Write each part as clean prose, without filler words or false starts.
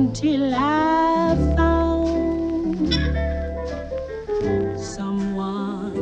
until I found someone.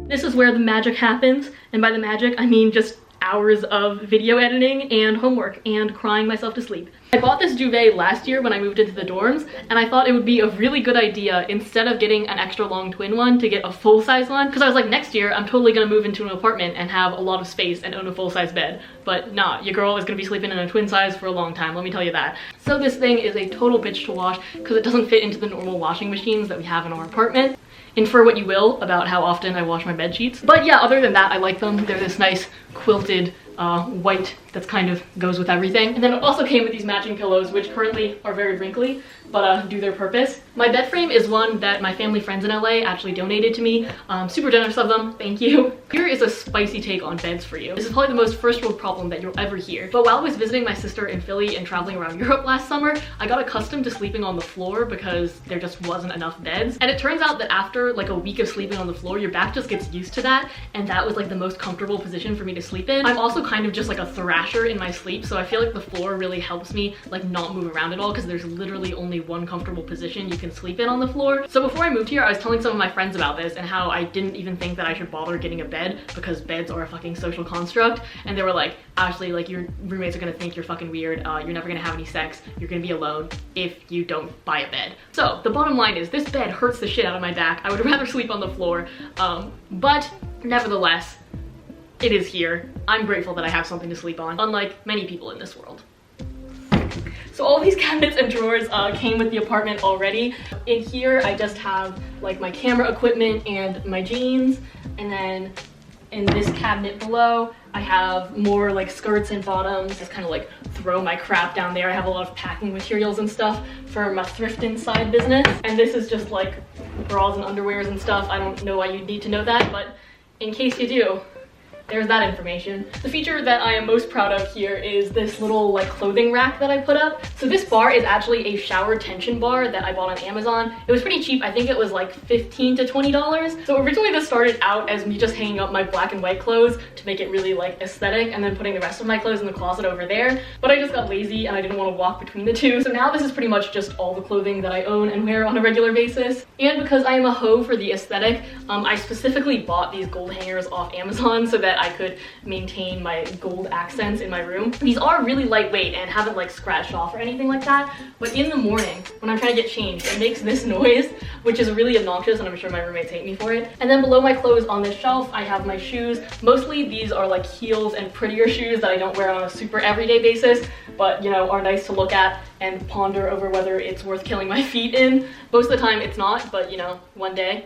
This is where the magic happens, and by the magic I mean just hours of video editing and homework and crying myself to sleep. I bought this duvet last year when I moved into the dorms, and I thought it would be a really good idea, instead of getting an extra long twin one, to get a full-size one, because I was like, next year I'm totally gonna move into an apartment and have a lot of space and own a full-size bed. But nah, your girl is gonna be sleeping in a twin size for a long time, let me tell you that. So this thing is a total bitch to wash because it doesn't fit into the normal washing machines that we have in our apartment. Infer what you will about how often I wash my bed sheets. But yeah, other than that, I like them. They're this nice quilted white that's kind of goes with everything. And then it also came with these matching pillows, which currently are very wrinkly, but do their purpose. My bed frame is one that my family friends in LA actually donated to me. Super generous of them, thank you. Here is a spicy take on beds for you. This is probably the most first world problem that you'll ever hear. But while I was visiting my sister in Philly and traveling around Europe last summer, I got accustomed to sleeping on the floor because there just wasn't enough beds. And it turns out that after like a week of sleeping on the floor, your back just gets used to that, and that was like the most comfortable position for me to sleep in. I'm also kind of just like a thrasher in my sleep, so I feel like the floor really helps me like not move around at all because there's literally only one comfortable position you can sleep in on the floor. So before I moved here, I was telling some of my friends about this and how I didn't even think that I should bother getting a bed because beds are a fucking social construct, and they were like, Ashley, like your roommates are gonna think you're fucking weird, you're never gonna have any sex, you're gonna be alone if you don't buy a bed. So the bottom line is this bed hurts the shit out of my back. I would rather sleep on the floor, but nevertheless, it is here. I'm grateful that I have something to sleep on, unlike many people in this world. So all these cabinets and drawers came with the apartment already. In here, I just have like my camera equipment and my jeans. And then in this cabinet below, I have more like skirts and bottoms. Just kind of like throw my crap down there. I have a lot of packing materials and stuff for my thrifted side business. And this is just like bras and underwears and stuff. I don't know why you'd need to know that, but in case you do, there's that information. The feature that I am most proud of here is this little like clothing rack that I put up. So this bar is actually a shower tension bar that I bought on Amazon. It was pretty cheap. I think it was like $15 to $20. So originally this started out as me just hanging up my black and white clothes to make it really like aesthetic, and then putting the rest of my clothes in the closet over there. But I just got lazy and I didn't want to walk between the two. So now this is pretty much just all the clothing that I own and wear on a regular basis. And because I am a hoe for the aesthetic, I specifically bought these gold hangers off Amazon so that I could maintain my gold accents in my room. These are really lightweight and haven't like scratched off or anything like that, but in the morning when I'm trying to get changed, it makes this noise, which is really obnoxious, and I'm sure my roommates hate me for it. And then below my clothes on this shelf, I have my shoes. Mostly these are like heels and prettier shoes that I don't wear on a super everyday basis, but you know, are nice to look at and ponder over whether it's worth killing my feet in. Most of the time it's not, but you know, one day.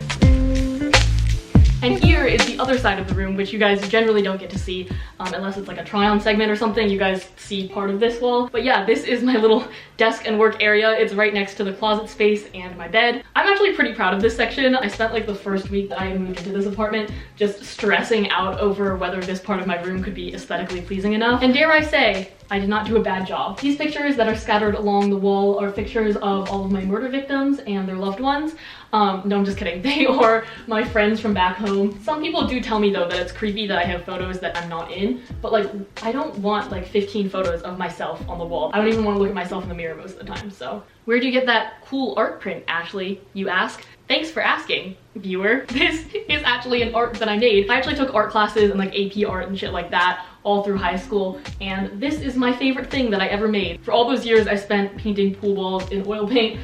And here is the other side of the room, which you guys generally don't get to see unless it's like a try-on segment or something. You guys see part of this wall. But yeah, this is my little desk and work area. It's right next to the closet space and my bed. I'm actually pretty proud of this section. I spent like the first week that I moved into this apartment just stressing out over whether this part of my room could be aesthetically pleasing enough. And dare I say, I did not do a bad job. These pictures that are scattered along the wall are pictures of all of my murder victims and their loved ones. No, I'm just kidding. They are my friends from back home. Some people do tell me though that it's creepy that I have photos that I'm not in, but like I don't want like 15 photos of myself on the wall. I don't even want to look at myself in the mirror most of the time. So where'd you get that cool art print, Ashley, you ask? Thanks for asking, viewer. This is actually an art that I made. I actually took art classes and like AP art and shit like that all through high school, and this is my favorite thing that I ever made. For all those years I spent painting pool balls in oil paint.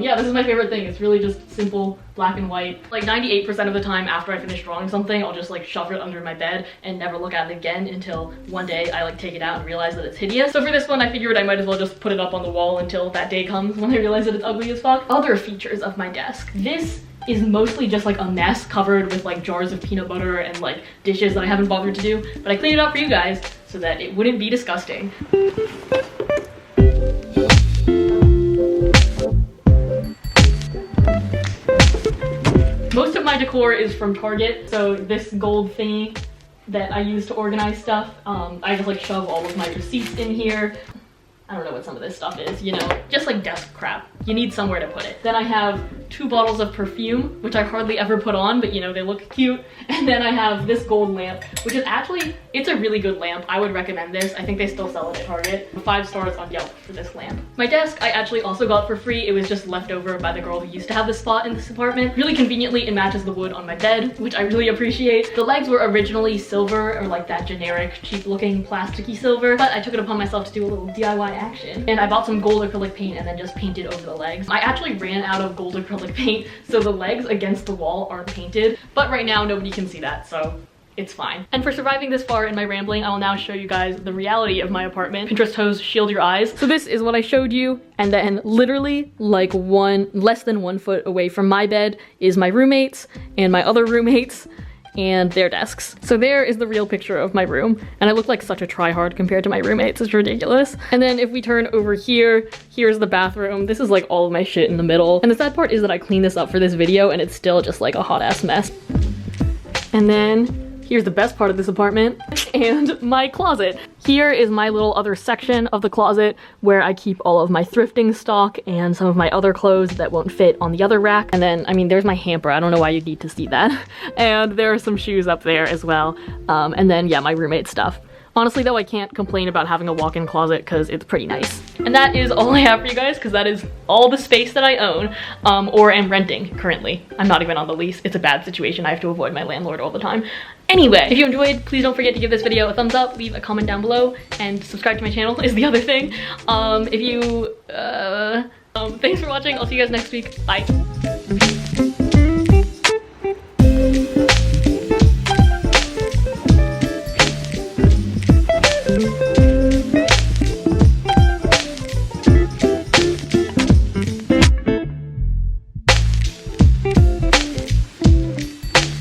Yeah, this is my favorite thing. It's really just simple black and white. Like 98% of the time after I finish drawing something, I'll just like shove it under my bed and never look at it again until one day I like take it out and realize that it's hideous. So for this one, I figured I might as well just put it up on the wall until that day comes when I realize that it's ugly as fuck. Other features of my desk. This is mostly just like a mess covered with like jars of peanut butter and like dishes that I haven't bothered to do, but I cleaned it up for you guys so that it wouldn't be disgusting. Most of my decor is from Target, so this gold thingy that I use to organize stuff, I just like shove all of my receipts in here. I don't know what some of this stuff is, you know, just like desk crap. you need somewhere to put it. Then I have 2 bottles of perfume, which I hardly ever put on, but you know, they look cute. And then I have this gold lamp, which is actually, it's a really good lamp. I would recommend this. I think they still sell it at Target. 5 stars on Yelp for this lamp. My desk I actually also got for free. It was just left over by the girl who used to have this spot in this apartment. Really conveniently, it matches the wood on my bed, which I really appreciate. The legs were originally silver, or like that generic cheap looking plasticky silver, but I took it upon myself to do a little DIY action. And I bought some gold acrylic paint and then just painted over the legs. I actually ran out of gold acrylic paint, so the legs against the wall aren't painted, but right now nobody can see that, so it's fine. And for surviving this far in my rambling, I will now show you guys the reality of my apartment. Pinterest hoes, shield your eyes. So this is what I showed you, and then literally like less than 1 foot away from my bed is my roommates and my other roommates and their desks. So there is the real picture of my room, and I look like such a tryhard compared to my roommates. It's ridiculous. And then if we turn over here, here's the bathroom. This is like all of my shit in the middle. And the sad part is that I cleaned this up for this video and it's still just like a hot ass mess. And then here's the best part of this apartment and my closet. Here is my little other section of the closet where I keep all of my thrifting stock and some of my other clothes that won't fit on the other rack. And then, I mean, there's my hamper. I don't know why you need to see that. And there are some shoes up there as well. And then, yeah, my roommate stuff. Honestly though, I can't complain about having a walk-in closet because it's pretty nice. And that is all I have for you guys, because that is all the space that I own, or am renting currently. I'm not even on the lease. It's a bad situation. I have to avoid my landlord all the time. Anyway, if you enjoyed, please don't forget to give this video a thumbs up, leave a comment down below, and subscribe to my channel is the other thing. Thanks for watching. I'll see you guys next week. Bye.